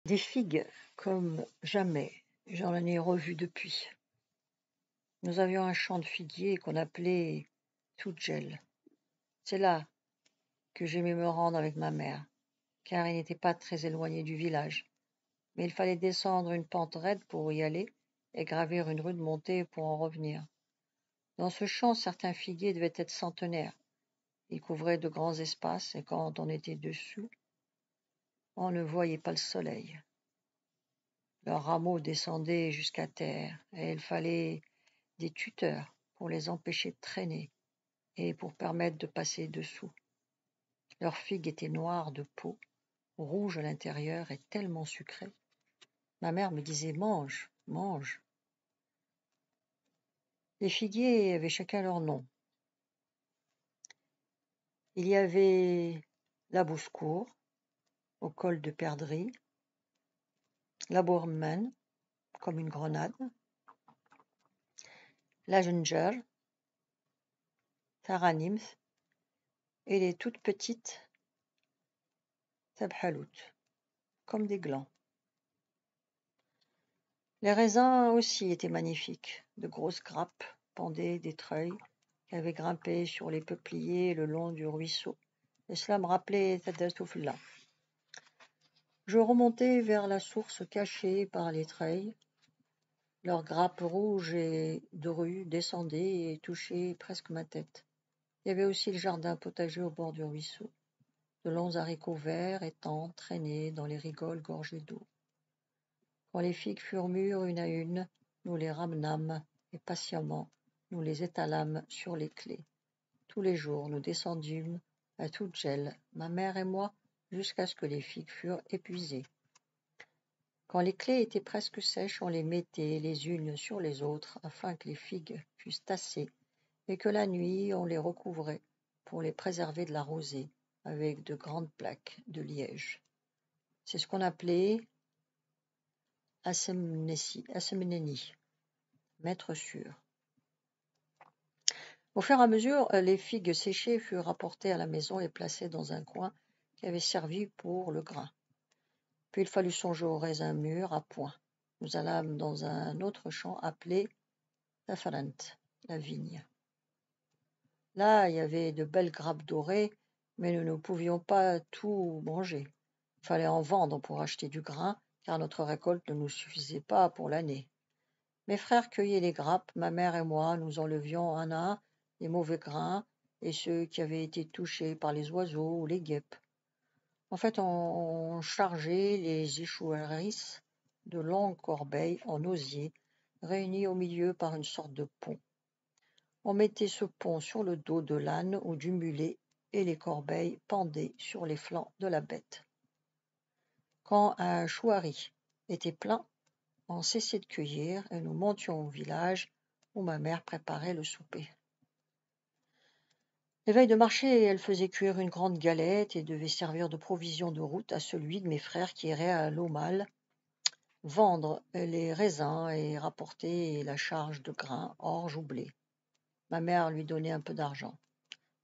Des figues comme jamais, j'en ai revu depuis. Nous avions un champ de figuiers qu'on appelait Toudjel. C'est là que j'aimais me rendre avec ma mère, car il n'était pas très éloigné du village. Mais il fallait descendre une pente raide pour y aller et gravir une rude montée pour en revenir. Dans ce champ, certains figuiers devaient être centenaires. Ils couvraient de grands espaces et quand on était dessous, on ne voyait pas le soleil. Leurs rameaux descendaient jusqu'à terre et il fallait des tuteurs pour les empêcher de traîner et pour permettre de passer dessous. Leurs figues étaient noires de peau, rouges à l'intérieur et tellement sucrées. Ma mère me disait mange, mange. Les figuiers avaient chacun leur nom. Il y avait la Bouscourt, au col de perdrix, la Bourmane, comme une grenade, la Ginger, Taranims et les toutes petites Tabhalout, comme des glands. Les raisins aussi étaient magnifiques, de grosses grappes pendaient des treuils qui avaient grimpé sur les peupliers le long du ruisseau, et cela me rappelait Tadatoufla. Je remontais vers la source cachée par les treuils. Leurs grappes rouges et drues descendaient et touchaient presque ma tête. Il y avait aussi le jardin potager au bord du ruisseau. De longs haricots verts et tendres traînaient dans les rigoles gorgées d'eau. Quand les figues furent mûres une à une, nous les ramenâmes et patiemment nous les étalâmes sur les claies. Tous les jours, nous descendîmes à Toudjel, ma mère et moi, jusqu'à ce que les figues furent épuisées. Quand les claies étaient presque sèches, on les mettait les unes sur les autres afin que les figues fussent tassées et que la nuit, on les recouvrait pour les préserver de la rosée avec de grandes plaques de liège. C'est ce qu'on appelait Assemnéni, mettre sûr. Au fur et à mesure, les figues séchées furent rapportées à la maison et placées dans un coin qui avait servi pour le grain. Puis il fallut songer aux raisins mûrs à point. Nous allâmes dans un autre champ appelé Tafarant, la vigne. Là, il y avait de belles grappes dorées, mais nous ne pouvions pas tout manger. Il fallait en vendre pour acheter du grain, car notre récolte ne nous suffisait pas pour l'année. Mes frères cueillaient les grappes, ma mère et moi, nous enlevions un à un les mauvais grains et ceux qui avaient été touchés par les oiseaux ou les guêpes. En fait, on chargeait les échoueris de longues corbeilles en osier, réunies au milieu par une sorte de pont. On mettait ce pont sur le dos de l'âne ou du mulet et les corbeilles pendaient sur les flancs de la bête. Quand un chouari était plein, on cessait de cueillir et nous montions au village où ma mère préparait le souper. Les veilles de marché, elle faisait cuire une grande galette et devait servir de provision de route à celui de mes frères qui irait à l'Aumale vendre les raisins et rapporter la charge de grains, orge ou blé. Ma mère lui donnait un peu d'argent.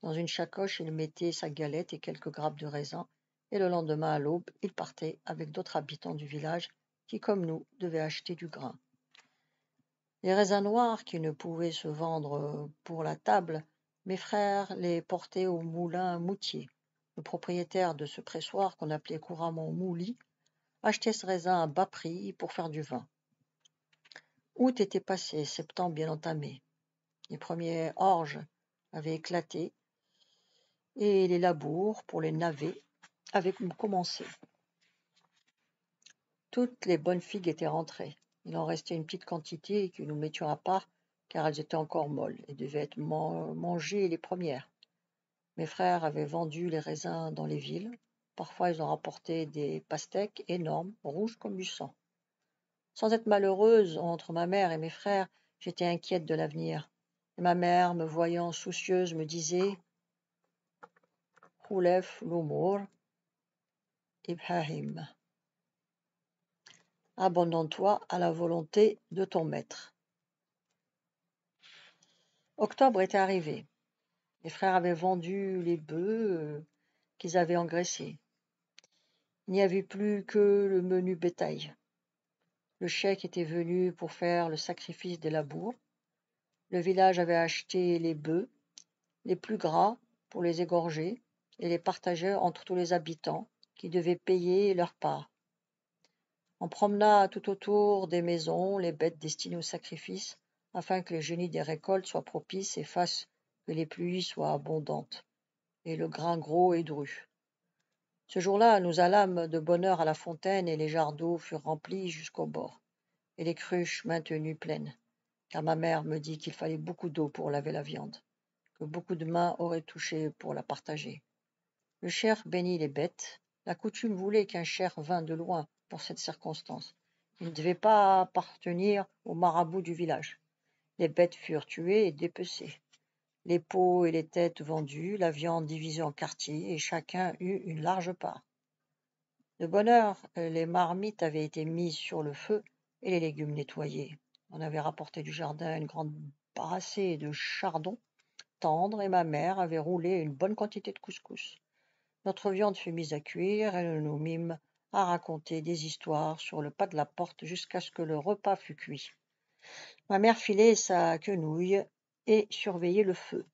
Dans une sacoche, il mettait sa galette et quelques grappes de raisins, et le lendemain à l'aube, il partait avec d'autres habitants du village qui, comme nous, devaient acheter du grain. Les raisins noirs qui ne pouvaient se vendre pour la table, mes frères les portaient au moulin Moutier. Le propriétaire de ce pressoir, qu'on appelait couramment Mouli, achetait ce raisin à bas prix pour faire du vin. Août était passé, septembre bien entamé. Les premiers orges avaient éclaté et les labours pour les navets avaient commencé. Toutes les bonnes figues étaient rentrées. Il en restait une petite quantité que nous mettions à part car elles étaient encore molles et devaient être mangées les premières. Mes frères avaient vendu les raisins dans les villes. Parfois, ils en rapportaient des pastèques énormes, rouges comme du sang. Sans être malheureuse entre ma mère et mes frères, j'étais inquiète de l'avenir. Et ma mère, me voyant soucieuse, me disait « Khoulef l'umour, Ibrahim. Abandonne-toi à la volonté de ton maître. » Octobre était arrivé. Mes frères avaient vendu les bœufs qu'ils avaient engraissés. Il n'y avait plus que le menu bétail. Le cheik était venu pour faire le sacrifice des labours. Le village avait acheté les bœufs, les plus gras, pour les égorger et les partager entre tous les habitants qui devaient payer leur part. On promena tout autour des maisons les bêtes destinées au sacrifice, afin que les génies des récoltes soient propices et fassent que les pluies soient abondantes, et le grain gros et dru. Ce jour-là, nous allâmes de bonne heure à la fontaine, et les jarres d'eau furent remplis jusqu'au bord, et les cruches maintenues pleines, car ma mère me dit qu'il fallait beaucoup d'eau pour laver la viande, que beaucoup de mains auraient touché pour la partager. Le cheikh bénit les bêtes. La coutume voulait qu'un cheikh vînt de loin pour cette circonstance. Il ne devait pas appartenir au marabout du village. Les bêtes furent tuées et dépecées, les peaux et les têtes vendues, la viande divisée en quartiers, et chacun eut une large part. De bonne heure, les marmites avaient été mises sur le feu et les légumes nettoyés. On avait rapporté du jardin une grande brassée de chardon tendre, et ma mère avait roulé une bonne quantité de couscous. Notre viande fut mise à cuire, et nous nous mîmes à raconter des histoires sur le pas de la porte jusqu'à ce que le repas fût cuit. Ma mère filait sa quenouille et surveillait le feu.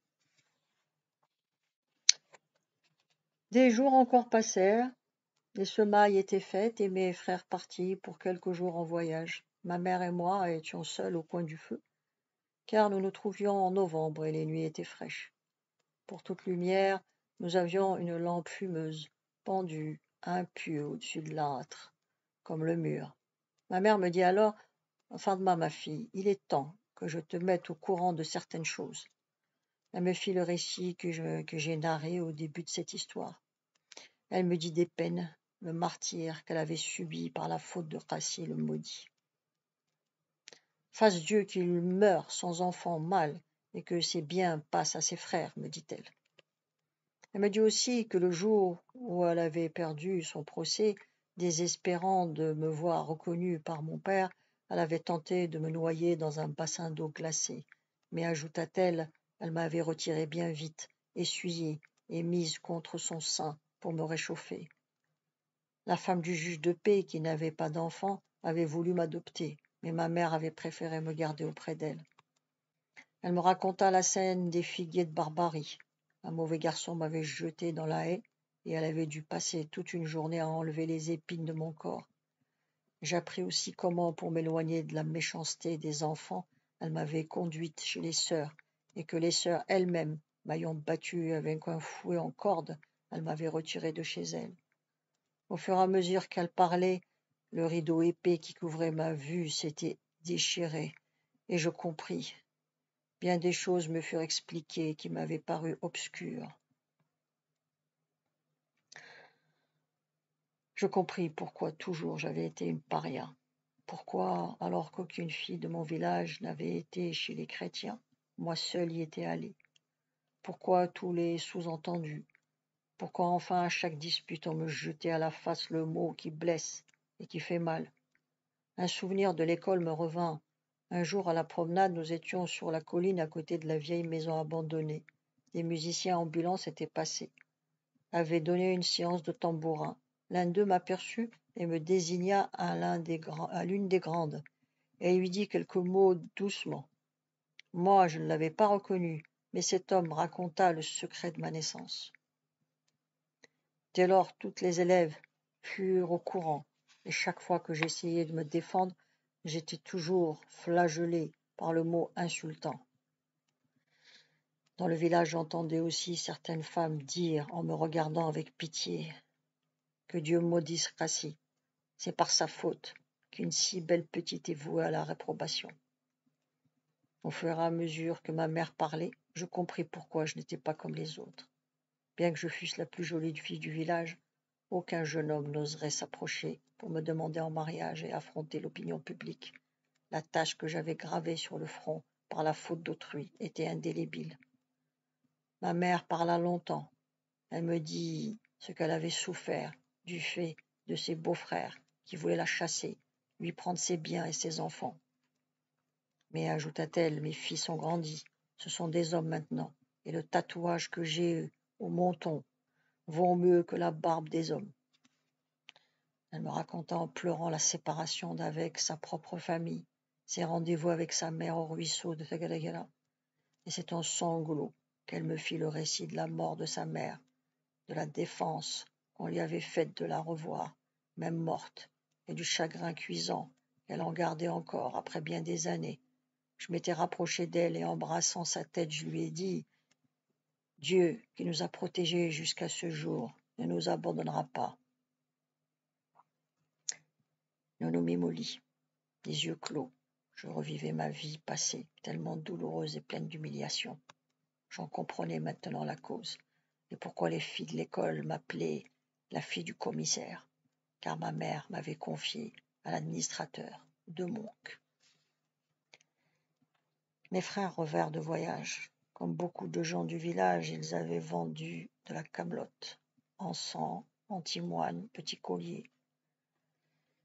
Des jours encore passèrent, les semailles étaient faites et mes frères partis pour quelques jours en voyage. Ma mère et moi étions seuls au coin du feu, car nous nous trouvions en novembre et les nuits étaient fraîches. Pour toute lumière, nous avions une lampe fumeuse, pendue à un pieu au-dessus de l'âtre, comme le mur. Ma mère me dit alors: Fatma, ma fille, il est temps que je te mette au courant de certaines choses. Elle me fit le récit que j'ai narré au début de cette histoire. Elle me dit des peines, le martyre qu'elle avait subi par la faute de Qassi le maudit. Fasse Dieu qu'il meure sans enfant mâle et que ses biens passent à ses frères, me dit-elle. Elle me dit aussi que le jour où elle avait perdu son procès, désespérant de me voir reconnue par mon père, elle avait tenté de me noyer dans un bassin d'eau glacée. Mais, ajouta-t-elle, elle m'avait retiré bien vite, essuyée et mise contre son sein pour me réchauffer. La femme du juge de paix, qui n'avait pas d'enfant, avait voulu m'adopter, mais ma mère avait préféré me garder auprès d'elle. Elle me raconta la scène des figuiers de Barbarie. Un mauvais garçon m'avait jeté dans la haie, et elle avait dû passer toute une journée à enlever les épines de mon corps. J'appris aussi comment, pour m'éloigner de la méchanceté des enfants, elle m'avait conduite chez les sœurs, et que les sœurs elles-mêmes, m'ayant battue avec un fouet en corde, elles m'avaient retirée de chez elles. Au fur et à mesure qu'elle parlait, le rideau épais qui couvrait ma vue s'était déchiré, et je compris. Bien des choses me furent expliquées qui m'avaient paru obscures. Je compris pourquoi toujours j'avais été une paria. Pourquoi, alors qu'aucune fille de mon village n'avait été chez les chrétiens, moi seule y étais allée. Pourquoi tous les sous-entendus. Pourquoi enfin à chaque dispute on me jetait à la face le mot qui blesse et qui fait mal. Un souvenir de l'école me revint. Un jour, à la promenade, nous étions sur la colline à côté de la vieille maison abandonnée. Des musiciens ambulants s'étaient passés, avaient donné une séance de tambourin. L'un d'eux m'aperçut et me désigna à l'une des grandes, et lui dit quelques mots doucement. Moi, je ne l'avais pas reconnu, mais cet homme raconta le secret de ma naissance. Dès lors, toutes les élèves furent au courant, et chaque fois que j'essayais de me défendre, j'étais toujours flagellé par le mot insultant. Dans le village, j'entendais aussi certaines femmes dire, en me regardant avec pitié, que Dieu maudisse Qassi. C'est par sa faute qu'une si belle petite est vouée à la réprobation. Au fur et à mesure que ma mère parlait, je compris pourquoi je n'étais pas comme les autres. Bien que je fusse la plus jolie fille du village, aucun jeune homme n'oserait s'approcher pour me demander en mariage et affronter l'opinion publique. La tache que j'avais gravée sur le front par la faute d'autrui était indélébile. Ma mère parla longtemps. Elle me dit ce qu'elle avait souffert du fait de ses beaux-frères qui voulaient la chasser, lui prendre ses biens et ses enfants. Mais, ajouta-t-elle, mes fils ont grandi, ce sont des hommes maintenant, et le tatouage que j'ai au menton vaut mieux que la barbe des hommes. Elle me raconta en pleurant la séparation d'avec sa propre famille, ses rendez-vous avec sa mère au ruisseau de Tagadagala. Et c'est en sanglots qu'elle me fit le récit de la mort de sa mère, de la défense qu'on lui avait faite de la revoir, même morte, et du chagrin cuisant qu'elle en gardait encore après bien des années. Je m'étais rapproché d'elle et embrassant sa tête, je lui ai dit « Dieu, qui nous a protégés jusqu'à ce jour, ne nous abandonnera pas. » Nous nous mîmes au lit, les yeux clos. Je revivais ma vie passée, tellement douloureuse et pleine d'humiliation. J'en comprenais maintenant la cause, et pourquoi les filles de l'école m'appelaient la fille du commissaire, car ma mère m'avait confiée à l'administrateur de Monk. Mes frères revinrent de voyage. Comme beaucoup de gens du village, ils avaient vendu de la camelote, encens, antimoine, petits colliers.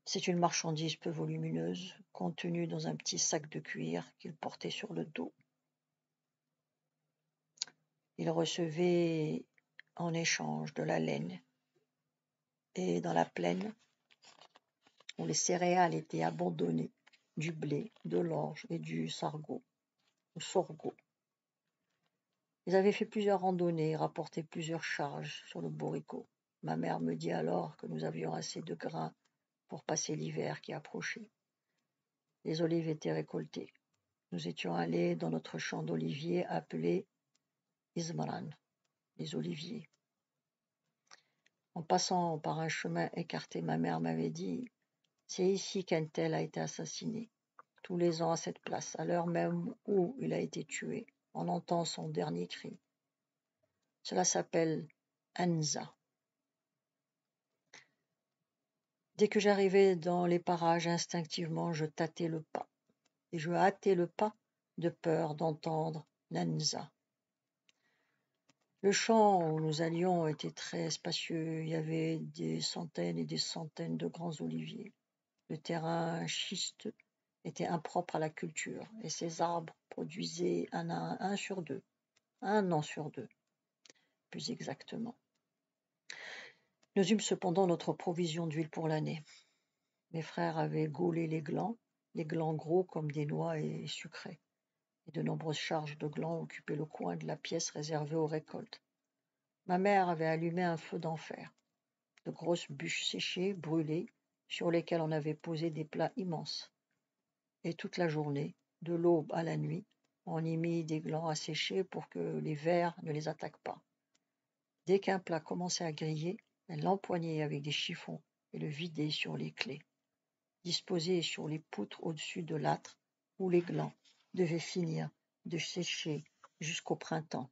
C'est une marchandise peu volumineuse, contenue dans un petit sac de cuir qu'ils portaient sur le dos. Ils recevaient en échange de la laine, et dans la plaine, où les céréales étaient abandonnées, du blé, de l'orge et du sorgho. Ils avaient fait plusieurs randonnées et rapporté plusieurs charges sur le bourricot. Ma mère me dit alors que nous avions assez de grains pour passer l'hiver qui approchait. Les olives étaient récoltées. Nous étions allés dans notre champ d'oliviers appelé Ismaran, les oliviers. En passant par un chemin écarté, ma mère m'avait dit « C'est ici qu'un tel a été assassiné. Tous les ans à cette place, à l'heure même où il a été tué, on entend son dernier cri. Cela s'appelle Anza. » Dès que j'arrivais dans les parages, instinctivement, je tâtais le pas. Et je hâtais le pas de peur d'entendre Nanza. Le champ où nous allions était très spacieux. Il y avait des centaines et des centaines de grands oliviers. Le terrain schisteux était impropre à la culture et ces arbres produisaient un an sur deux, plus exactement. Nous eûmes cependant notre provision d'huile pour l'année. Mes frères avaient gaulé les glands gros comme des noix et sucrés, et de nombreuses charges de glands occupaient le coin de la pièce réservée aux récoltes. Ma mère avait allumé un feu d'enfer, de grosses bûches séchées, brûlées, sur lesquelles on avait posé des plats immenses. Et toute la journée, de l'aube à la nuit, on y mit des glands à sécher pour que les vers ne les attaquent pas. Dès qu'un plat commençait à griller, elle l'empoignait avec des chiffons et le vidait sur les clés, disposées sur les poutres au-dessus de l'âtre où les glands devaient finir de sécher jusqu'au printemps.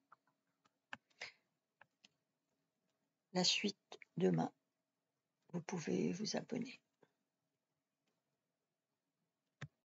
La suite demain. Vous pouvez vous abonner.